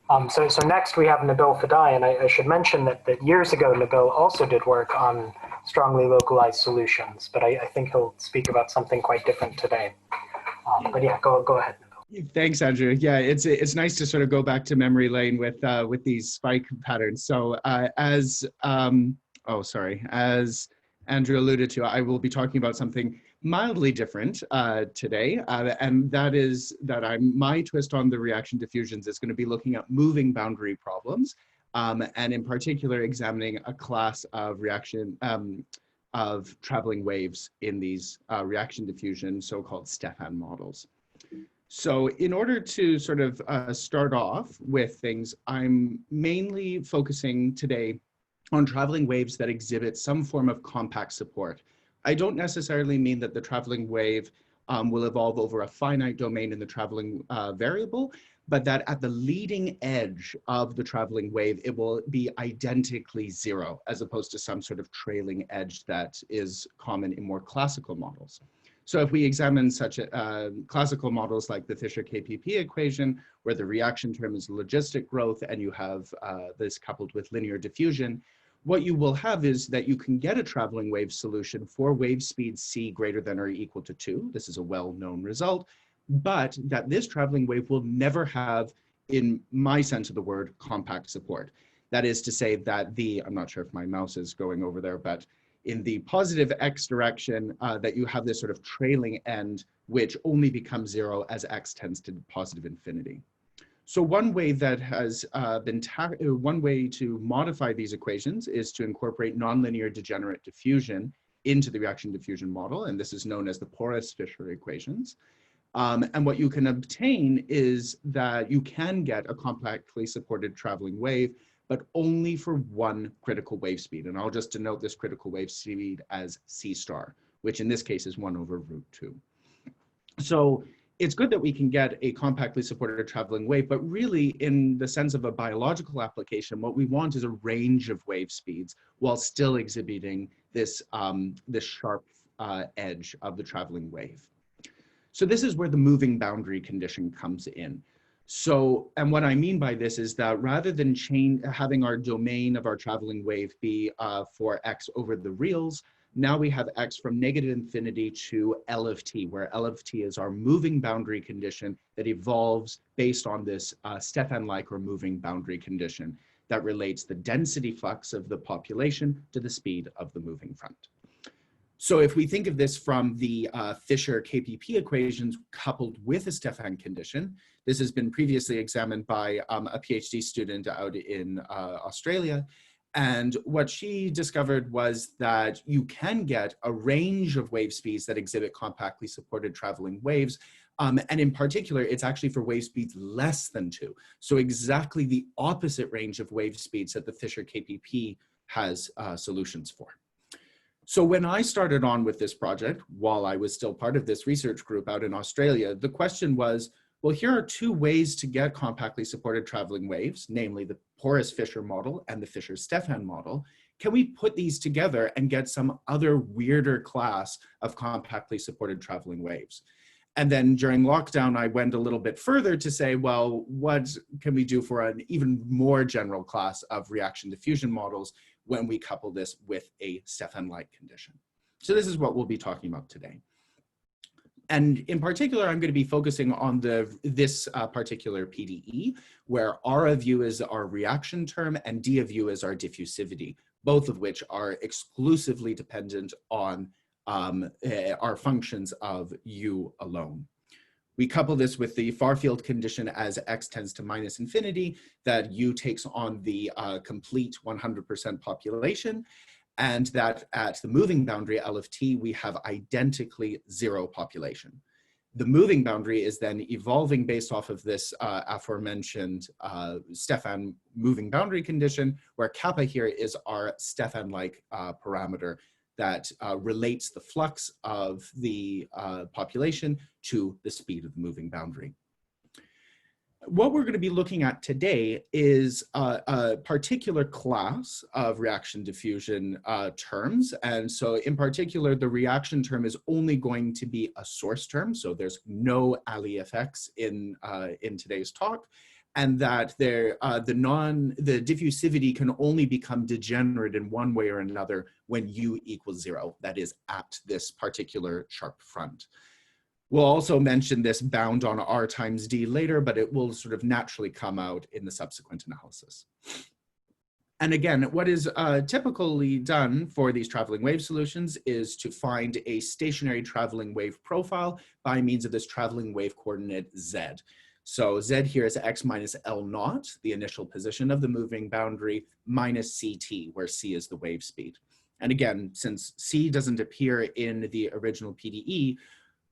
So next we have Nabil Fadai, and I should mention that years ago Nabil also did work on strongly localized solutions, but I think he'll speak about something quite different today. But yeah, go ahead, Nabil. Thanks, Andrew. Yeah, it's nice to sort of go back to memory lane with these spike patterns. So as Andrew alluded to, I will be talking about something mildly different today, and that is that my twist on the reaction diffusions is going to be looking at moving boundary problems, and in particular examining a class of of traveling waves in these reaction diffusion so-called Stefan models. So in order to sort of start off with things, I'm mainly focusing today on traveling waves that exhibit some form of compact support. I don't necessarily mean that the traveling wave will evolve over a finite domain in the traveling variable, but that at the leading edge of the traveling wave, it will be identically zero, as opposed to some sort of trailing edge that is common in more classical models. So if we examine such classical models like the Fisher-KPP equation, where the reaction term is logistic growth and you have this coupled with linear diffusion, what you will have is that you can get a traveling wave solution for wave speed c greater than or equal to 2. This is a well-known result, but that this traveling wave will never have, in my sense of the word, compact support. That is to say that I'm not sure if my mouse is going over there, but in the positive x direction, that you have this sort of trailing end, which only becomes zero as x tends to positive infinity. So one way that has one way to modify these equations is to incorporate nonlinear degenerate diffusion into the reaction diffusion model, and this is known as the porous Fisher equations. And what you can obtain is that you can get a compactly supported traveling wave, but only for one critical wave speed. And I'll just denote this critical wave speed as c star, which in this case is 1/√2. So it's good that we can get a compactly supported traveling wave, but really in the sense of a biological application, what we want is a range of wave speeds while still exhibiting this, this sharp edge of the traveling wave. So this is where the moving boundary condition comes in. So, and what I mean by this is that rather than having our domain of our traveling wave be for x over the reals, now we have x from -infinity to L of t, where L of t is our moving boundary condition that evolves based on this Stefan-like or moving boundary condition that relates the density flux of the population to the speed of the moving front. So if we think of this from the Fisher-KPP equations coupled with a Stefan condition, this has been previously examined by a PhD student out in Australia. And what she discovered was that you can get a range of wave speeds that exhibit compactly supported traveling waves. And in particular, it's actually for wave speeds less than 2. So exactly the opposite range of wave speeds that the Fisher-KPP has solutions for. So when I started on with this project, while I was still part of this research group out in Australia, the question was, well, here are two ways to get compactly supported traveling waves, namely the porous Fisher model and the Fisher-Stefan model. Can we put these together and get some other weirder class of compactly supported traveling waves? And then during lockdown, I went a little bit further to say, well, what can we do for an even more general class of reaction diffusion models when we couple this with a Stefan-like condition? So this is what we'll be talking about today. And in particular, I'm going to be focusing on this particular PDE, where R of u is our reaction term and D of u is our diffusivity, both of which are exclusively dependent on our functions of u alone. We couple this with the far field condition as x tends to -infinity, that u takes on the complete 100% population, and that at the moving boundary L of t, we have identically 0 population. The moving boundary is then evolving based off of this aforementioned Stefan moving boundary condition, where kappa here is our Stefan-like parameter that relates the flux of the population to the speed of the moving boundary. What we're going to be looking at today is a particular class of reaction diffusion terms. And so in particular, the reaction term is only going to be a source term. So there's no alley effects in today's talk. and that the diffusivity can only become degenerate in one way or another when u equals 0, that is at this particular sharp front. We'll also mention this bound on R times D later, but it will sort of naturally come out in the subsequent analysis. And again, what is typically done for these traveling wave solutions is to find a stationary traveling wave profile by means of this traveling wave coordinate Z. So Z here is x minus L naught, the initial position of the moving boundary, minus CT, where C is the wave speed. And again, since C doesn't appear in the original PDE,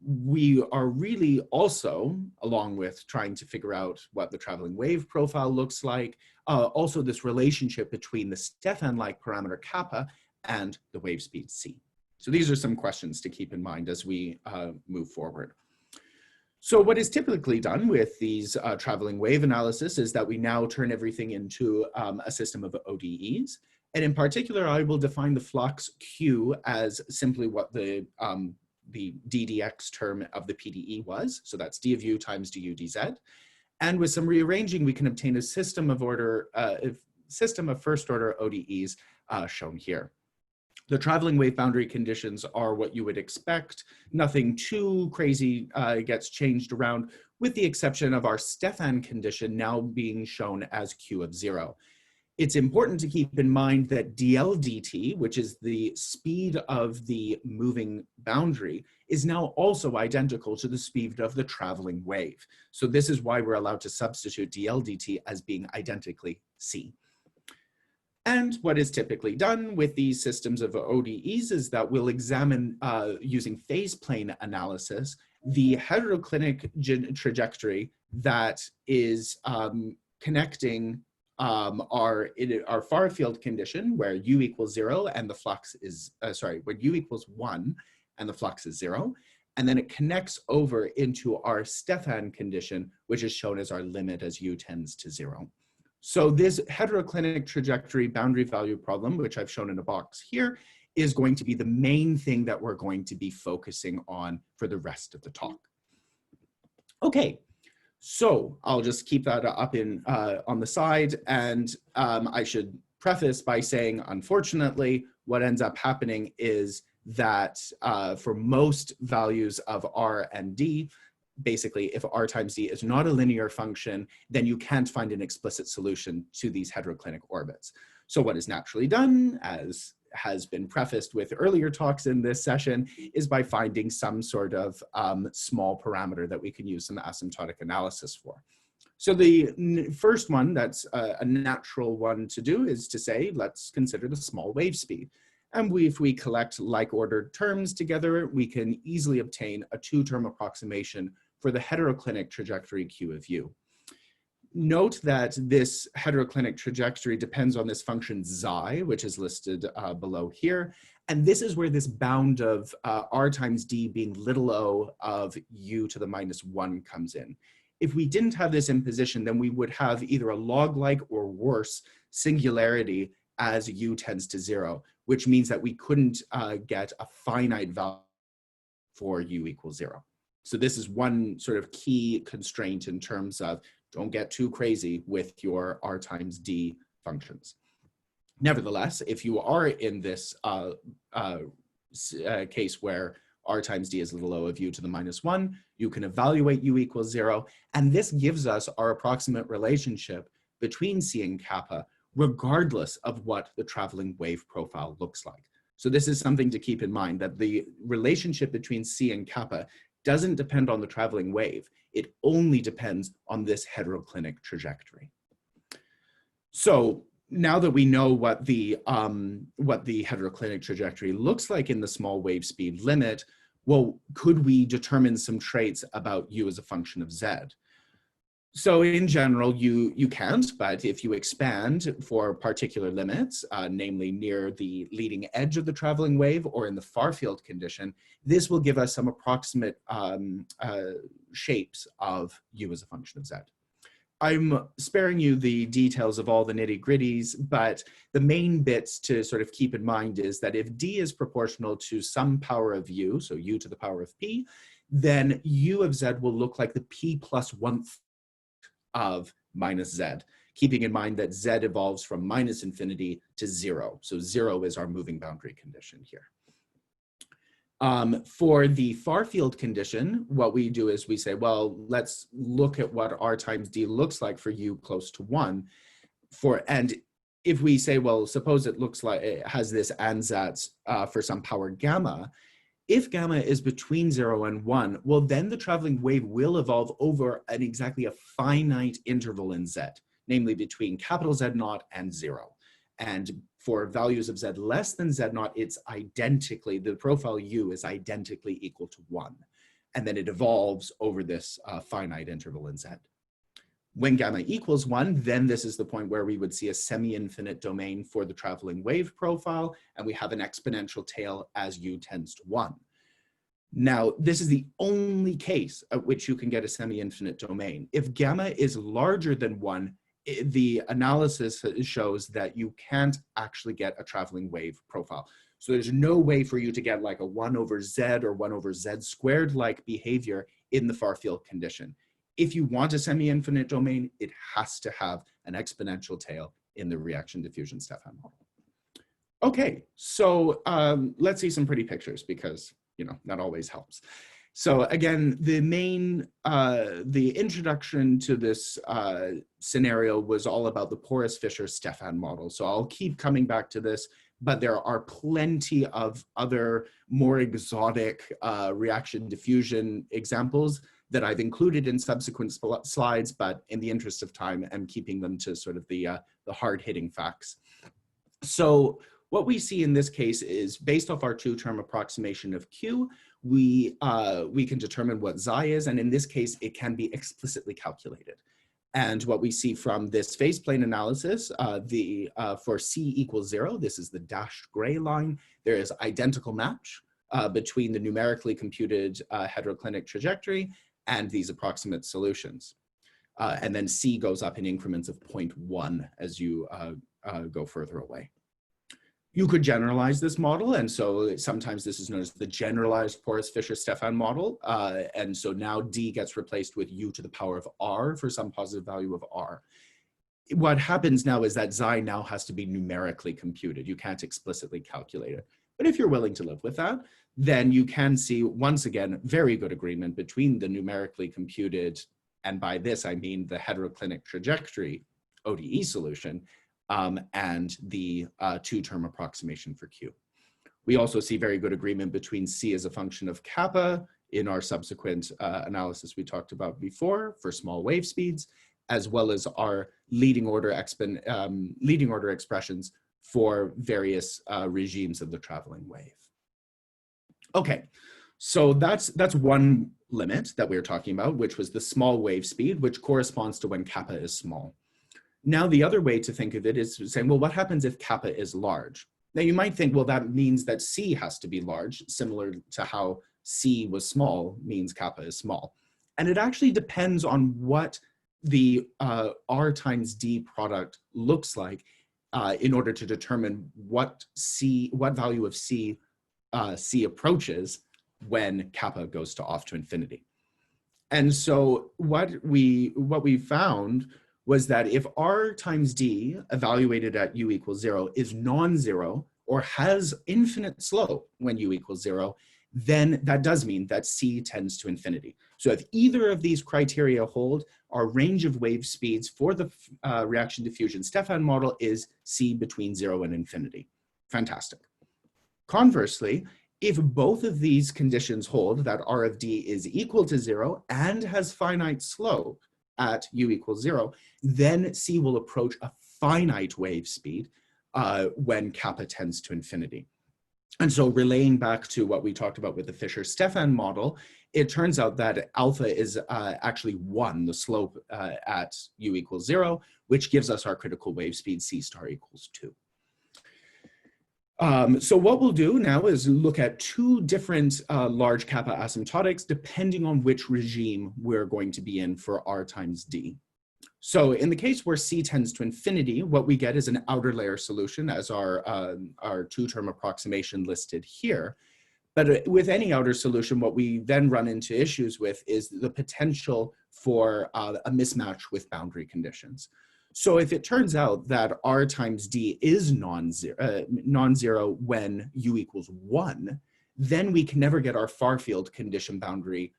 we are really also, along with trying to figure out what the traveling wave profile looks like, also this relationship between the Stefan-like parameter kappa and the wave speed c. So these are some questions to keep in mind as we move forward. So what is typically done with these traveling wave analysis is that we now turn everything into a system of ODEs. And in particular, I will define the flux Q as simply what the ddx term of the PDE was. So that's d of u times du dz. And with some rearranging, we can obtain a system of first order ODEs shown here. The traveling wave boundary conditions are what you would expect. Nothing too crazy gets changed around, with the exception of our Stefan condition now being shown as Q of 0. It's important to keep in mind that dl dt, which is the speed of the moving boundary, is now also identical to the speed of the traveling wave. So this is why we're allowed to substitute dl dt as being identically c. And what is typically done with these systems of ODEs is that we'll examine, using phase plane analysis, the heteroclinic trajectory that is connecting our far field condition where u equals 0 and the flux is, when u equals 1 and the flux is 0. And then it connects over into our Stefan condition, which is shown as our limit as u tends to 0. So this heteroclinic trajectory boundary value problem, which I've shown in a box here, is going to be the main thing that we're going to be focusing on for the rest of the talk. Okay, so I'll just keep that up on the side, and I should preface by saying, unfortunately, what ends up happening is that for most values of R and D, basically, if R times D is not a linear function, then you can't find an explicit solution to these heteroclinic orbits. So what is naturally done, as has been prefaced with earlier talks in this session, is by finding some sort of small parameter that we can use some asymptotic analysis for. So the first one that's a natural one to do is to say, let's consider the small wave speed. And if we collect like-ordered terms together, we can easily obtain a two-term approximation for the heteroclinic trajectory Q of u. Note that this heteroclinic trajectory depends on this function xi, which is listed below here. And this is where this bound of r times d being little o of u to the minus 1 comes in. If we didn't have this imposition, then we would have either a log-like or worse singularity as u tends to 0, which means that we couldn't get a finite value for u equals 0. So this is one sort of key constraint in terms of don't get too crazy with your r times d functions. Nevertheless, if you are in this case where r times d is little o of u to the minus 1, you can evaluate u equals 0, and this gives us our approximate relationship between c and kappa, regardless of what the traveling wave profile looks like. So this is something to keep in mind, that the relationship between c and kappa doesn't depend on the traveling wave. It only depends on this heteroclinic trajectory. So now that we know what the heteroclinic trajectory looks like in the small wave speed limit, well, could we determine some traits about u as a function of z? So in general, you can't, but if you expand for particular limits, namely near the leading edge of the traveling wave or in the far field condition, this will give us some approximate shapes of u as a function of z. I'm sparing you the details of all the nitty-gritties, but the main bits to sort of keep in mind is that if d is proportional to some power of u, so u to the power of p, then u of z will look like the p plus 1th of minus z, keeping in mind that z evolves from minus infinity to 0. So 0 is our moving boundary condition here. For the far field condition, what we do is we say, well, let's look at what r times d looks like for u close to 1. And if we say, well, suppose it looks like it has this ansatz for some power gamma, if gamma is between 0 and 1, well, then the traveling wave will evolve over exactly a finite interval in z, namely between capital Z naught and 0. And for values of z less than z naught, it's identically, the profile u is identically equal to 1. And then it evolves over this finite interval in z. When gamma equals 1, then this is the point where we would see a semi-infinite domain for the traveling wave profile, and we have an exponential tail as u tends to 1. Now, this is the only case at which you can get a semi-infinite domain. If gamma is larger than 1, the analysis shows that you can't actually get a traveling wave profile. So there's no way for you to get like a 1 over z or 1 over z squared like behavior in the far field condition. If you want a semi-infinite domain, it has to have an exponential tail in the reaction diffusion Stefan model. Okay, so let's see some pretty pictures because, you know, that always helps. So again, the introduction to this scenario was all about the porous Fisher-Stefan model. So I'll keep coming back to this, but there are plenty of other more exotic reaction diffusion examples that I've included in subsequent slides, but in the interest of time, I'm keeping them to sort of the hard-hitting facts. So what we see in this case is based off our two-term approximation of Q, we can determine what xi is, and in this case, it can be explicitly calculated. And what we see from this phase plane analysis, for C equals 0, this is the dashed gray line, there is identical match between the numerically computed heteroclinic trajectory and these approximate solutions. And then C goes up in increments of 0.1 as you go further away. You could generalize this model, and so sometimes this is known as the generalized porous Fisher-Stefan model. And so now D gets replaced with U to the power of R for some positive value of R. What happens now is that xi now has to be numerically computed. You can't explicitly calculate it. But if you're willing to live with that, then you can see, once again, very good agreement between the numerically computed, and by this I mean the heteroclinic trajectory ODE solution, and the two-term approximation for Q. We also see very good agreement between C as a function of kappa in our subsequent analysis we talked about before for small wave speeds, as well as our leading order expressions for various regimes of the traveling wave. Okay, so that's one limit that we were talking about, which was the small wave speed, which corresponds to when kappa is small. Now, the other way to think of it is saying, well, what happens if kappa is large? Now, you might think, well, that means that C has to be large, similar to how C was small means kappa is small. And it actually depends on what the R times D product looks like in order to determine what value of C C approaches when kappa goes off to infinity. And so what we found was that if R times D evaluated at U equals 0 is non-zero or has infinite slope when U equals 0, then that does mean that C tends to infinity. So if either of these criteria hold, our range of wave speeds for the reaction diffusion Stefan model is C between 0 and infinity. Fantastic. Conversely, if both of these conditions hold, that R of D is equal to 0 and has finite slope at U equals 0, then C will approach a finite wave speed when kappa tends to infinity. And so relaying back to what we talked about with the Fisher-Stefan model, it turns out that alpha is actually 1, the slope at U equals 0, which gives us our critical wave speed C star equals 2. So what we'll do now is look at two different large kappa asymptotics depending on which regime we're going to be in for R times D. So in the case where C tends to infinity, what we get is an outer layer solution as our two-term approximation listed here. But with any outer solution, what we then run into issues with is the potential for a mismatch with boundary conditions. So if it turns out that R times D is non-zero when U equals 1, then we can never get our far field condition boundary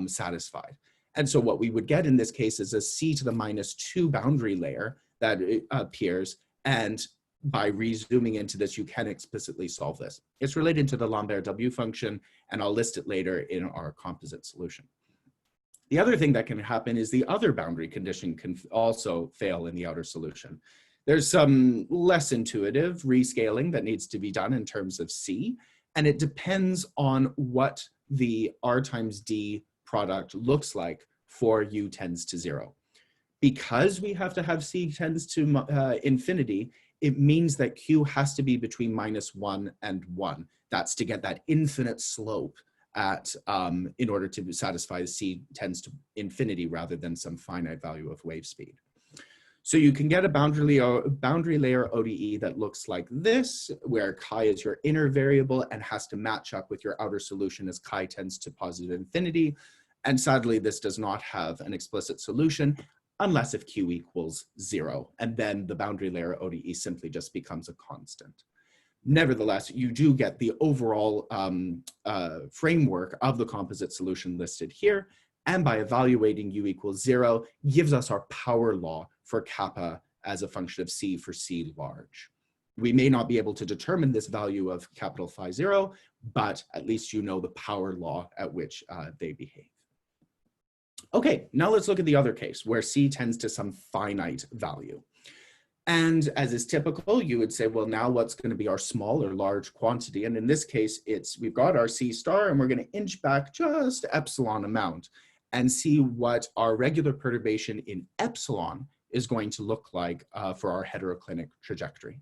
satisfied. And so what we would get in this case is a C to the -2 boundary layer that appears, and by rezooming into this, you can explicitly solve this. It's related to the Lambert W function, and I'll list it later in our composite solution. The other thing that can happen is the other boundary condition can also fail in the outer solution. There's some less intuitive rescaling that needs to be done in terms of C, and it depends on what the R times D product looks like for U tends to 0. Because we have to have C tends to infinity, it means that Q has to be between -1 and 1. That's to get that infinite slope at in order to satisfy C tends to infinity rather than some finite value of wave speed. So you can get a boundary layer ODE that looks like this, where chi is your inner variable and has to match up with your outer solution as chi tends to positive infinity. And sadly, this does not have an explicit solution unless if Q equals 0. And then the boundary layer ODE simply just becomes a constant. Nevertheless, you do get the overall framework of the composite solution listed here. And by evaluating U equals 0, gives us our power law for kappa as a function of C for C large. We may not be able to determine this value of capital phi 0, but at least you know the power law at which they behave. Okay, now let's look at the other case where C tends to some finite value. And as is typical, you would say, well, now what's going to be our small or large quantity? And in this case, we've got our C star, and we're going to inch back just epsilon amount and see what our regular perturbation in epsilon is going to look like for our heteroclinic trajectory.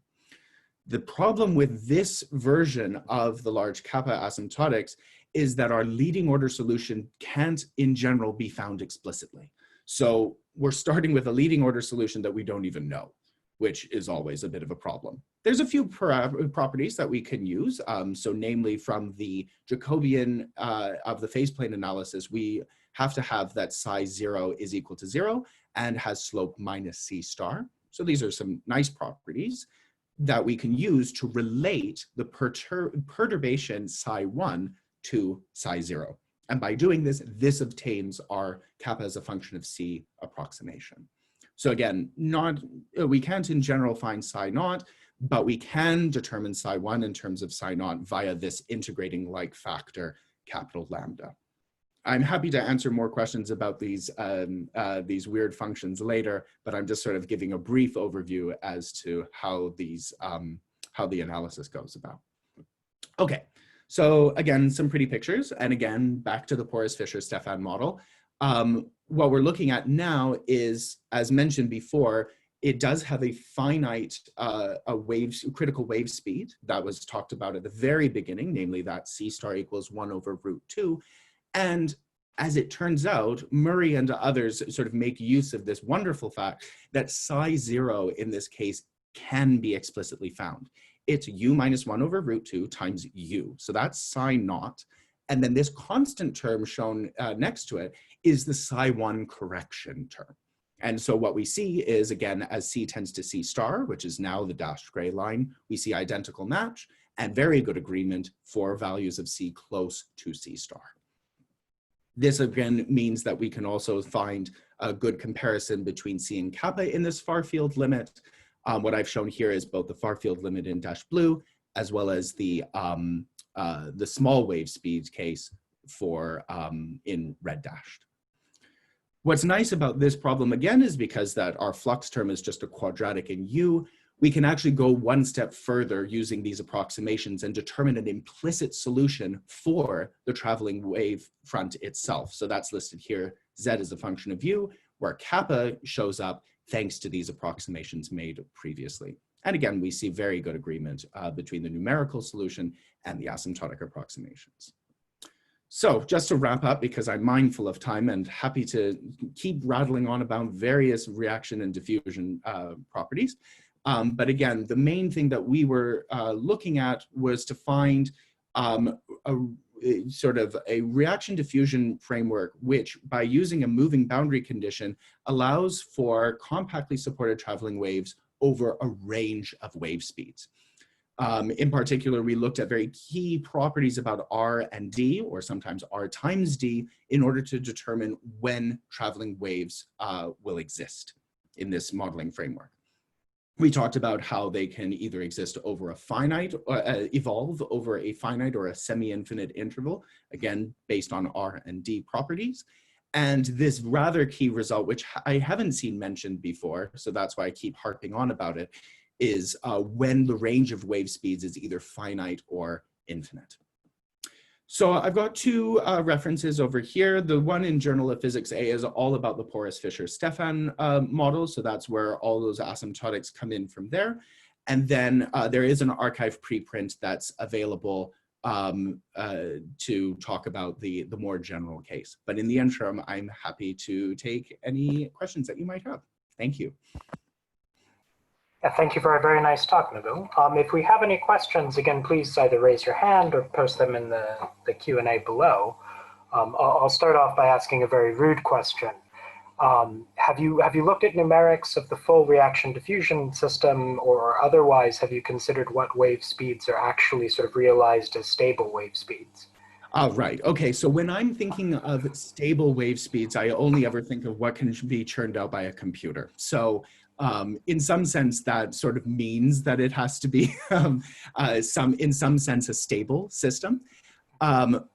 The problem with this version of the large kappa asymptotics is that our leading order solution can't in general be found explicitly. So we're starting with a leading order solution that we don't even know, which is always a bit of a problem. There's a few properties that we can use. So namely from the Jacobian of the phase plane analysis, we have to have that psi 0 is equal to 0 and has slope minus C star. So these are some nice properties that we can use to relate the perturbation psi 1 to psi 0. And by doing this, this obtains our kappa as a function of C approximation. So again, we can't in general find psi naught, but we can determine psi 1 in terms of psi naught via this integrating like factor capital lambda. I'm happy to answer more questions about these weird functions later, but I'm just sort of giving a brief overview as to how the analysis goes about. Okay, so again, some pretty pictures, and again, back to the Porras-Fisher-Stefan model. What we're looking at now is, as mentioned before, it does have a finite critical wave speed that was talked about at the very beginning, namely that C star equals 1 over √2. And as it turns out, Murray and others sort of make use of this wonderful fact that psi 0 in this case can be explicitly found. It's U minus 1 over √2 times U. So that's psi naught. And then this constant term shown next to it is the psi 1 correction term. And so what we see is, again, as C tends to C star, which is now the dashed gray line, we see identical match and very good agreement for values of C close to C star. This again means that we can also find a good comparison between C and kappa in this far field limit. What I've shown here is both the far field limit in dash blue, as well as the small wave speed case for in red dashed. What's nice about this problem again is because that our flux term is just a quadratic in U, we can actually go one step further using these approximations and determine an implicit solution for the traveling wave front itself. So that's listed here. Z is a function of U, where kappa shows up thanks to these approximations made previously. And again, we see very good agreement between the numerical solution and the asymptotic approximations. So just to wrap up, because I'm mindful of time and happy to keep rattling on about various reaction and diffusion properties. But again, the main thing that we were looking at was to find sort of a reaction diffusion framework, which by using a moving boundary condition allows for compactly supported traveling waves over a range of wave speeds. In particular, we looked at very key properties about R and D, or sometimes R times D, in order to determine when traveling waves will exist in this modeling framework. We talked about how they can either exist over a finite, evolve over a finite or a semi-infinite interval, again, based on R and D properties. And this rather key result, which I haven't seen mentioned before, so that's why I keep harping on about it, is when the range of wave speeds is either finite or infinite. So I've got two references over here. The one in Journal of Physics A is all about the porous Fischer-Stephan model. So that's where all those asymptotics come in from there. And then there is an archive preprint that's available to talk about the more general case. But in the interim, I'm happy to take any questions that you might have. Thank you. Yeah, thank you for a very nice talk, Nabil. If we have any questions, again, please either raise your hand or post them in the Q&A below. I'll start off by asking a very rude question. Have you looked at numerics of the full reaction diffusion system, or otherwise have you considered what wave speeds are actually sort of realized as stable wave speeds? Right. Okay. So when I'm thinking of stable wave speeds, I only ever think of what can be churned out by a computer. So in some sense, that sort of means that it has to be in some sense a stable system.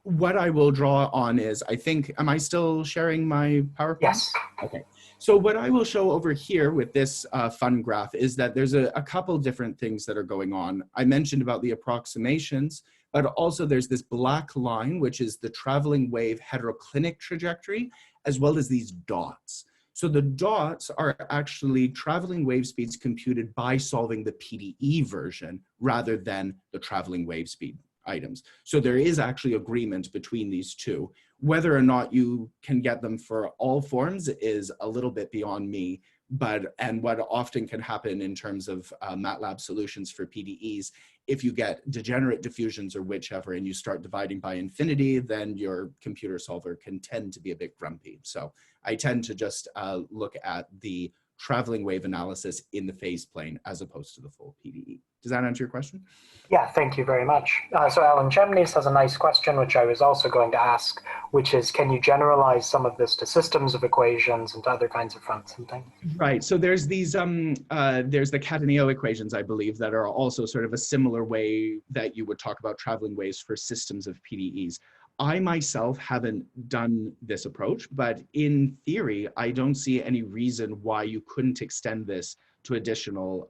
What I will draw on is, I think, am I still sharing my PowerPoint? Yes. Okay. So what I will show over here with this fun graph is that there's a couple different things that are going on. I mentioned about the approximations, but also there's this black line, which is the traveling wave heteroclinic trajectory, as well as these dots. So the dots are actually traveling wave speeds computed by solving the PDE version rather than the traveling wave speed items. So there is actually agreement between these two. Whether or not you can get them for all forms is a little bit beyond me, and what often can happen in terms of MATLAB solutions for PDEs, if you get degenerate diffusions or whichever, and you start dividing by infinity, then your computer solver can tend to be a bit grumpy. So I tend to just look at the traveling wave analysis in the phase plane as opposed to the full PDE. Does that answer your question? Yeah, thank you very much. So Alan Chemnitz has a nice question, which I was also going to ask, which is, can you generalize some of this to systems of equations and to other kinds of fronts and things? Right. So there's these, there's the Cataneo equations, I believe, that are also sort of a similar way that you would talk about traveling waves for systems of PDEs. I myself haven't done this approach, but in theory, I don't see any reason why you couldn't extend this to additional,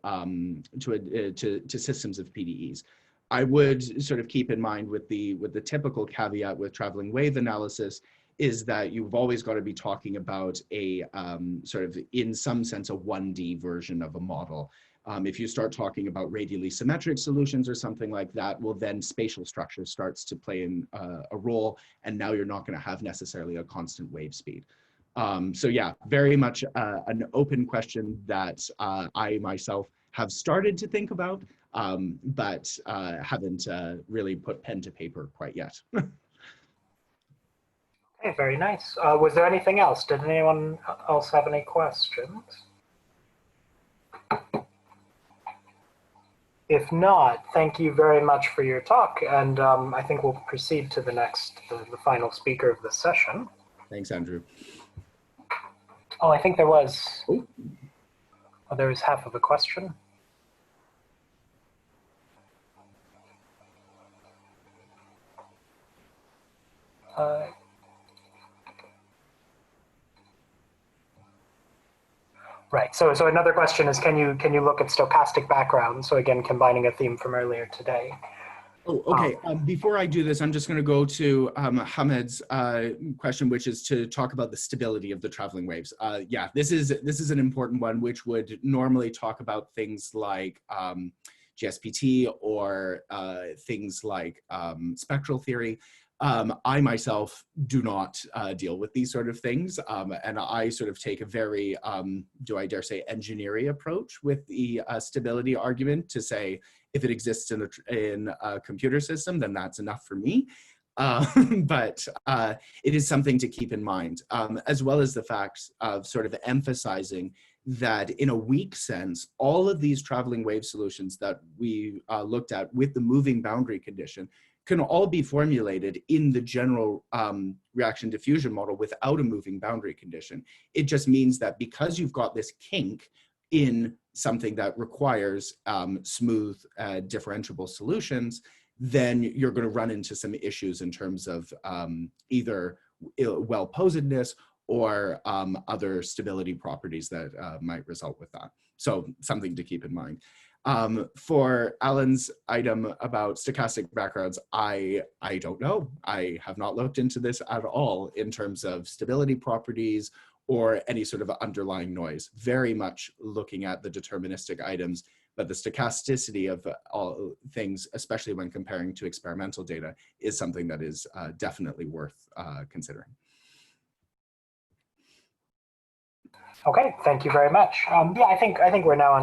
to systems of PDEs. I would sort of keep in mind with the typical caveat with traveling wave analysis is that you've always got to be talking about a sort of, in some sense, a 1D version of a model. If you start talking about radially symmetric solutions or something like that, well, then spatial structure starts to play in a role, and now you're not going to have necessarily a constant wave speed. So yeah, very much an open question that I myself have started to think about, but haven't really put pen to paper quite yet. Okay, very nice. Was there anything else? Did anyone else have any questions? If not, thank you very much for your talk, and I think we'll proceed to the final speaker of the session. Thanks, Andrew. Oh, I think there was. Oh, there was half of a question. Right. So another question is, can you look at stochastic backgrounds? So again, combining a theme from earlier today. Oh, okay. Before I do this, I'm just going to go to Hamed's question, which is to talk about the stability of the traveling waves. Yeah, this is an important one, which would normally talk about things like GSPT or things like spectral theory. I myself do not deal with these sort of things, and I sort of take a very, do I dare say, engineering approach with the stability argument to say, if it exists in a computer system, then that's enough for me. but it is something to keep in mind, as well as the fact of sort of emphasizing that in a weak sense, all of these traveling wave solutions that we looked at with the moving boundary condition can all be formulated in the general reaction diffusion model without a moving boundary condition. It just means that because you've got this kink in something that requires smooth differentiable solutions, then you're going to run into some issues in terms of either well-posedness or other stability properties that might result with that. So something to keep in mind. For Alan's item about stochastic backgrounds, I don't know. I have not looked into this at all in terms of stability properties or any sort of underlying noise. Very much looking at the deterministic items, but the stochasticity of all things, especially when comparing to experimental data, is something that is definitely worth considering. Okay, thank you very much. Yeah, I think we're now on